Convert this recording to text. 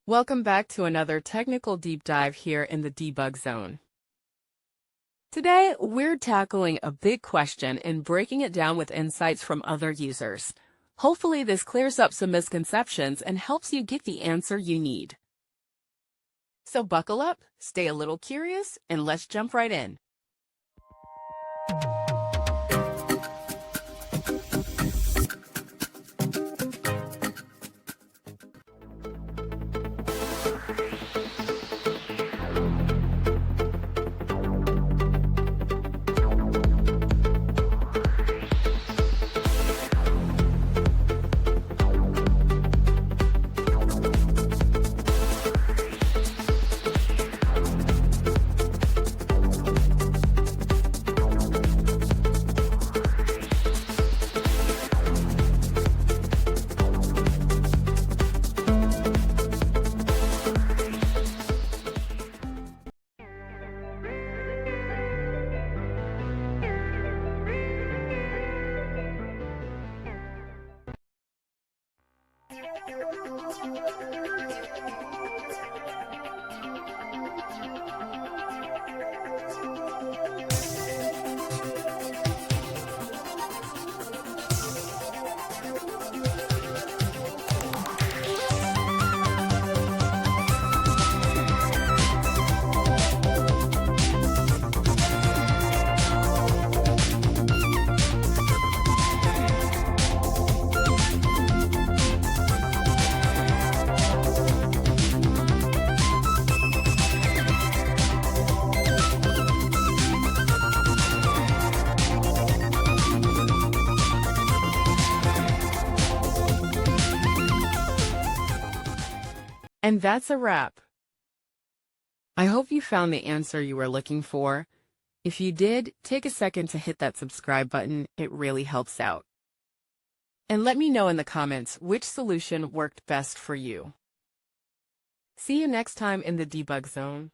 Welcome back to another technical deep dive here in the debug zone. Today, we're tackling a big question and breaking it down with insights from other users. Hopefully, this clears up some misconceptions and helps you get the answer you need. So buckle up, stay a little curious, and let's jump right in. And that's a wrap. I hope you found the answer you were looking for. If you did, take a second to hit that subscribe button. It really helps out. And let me know in the comments which solution worked best for you. See you next time in the debug zone.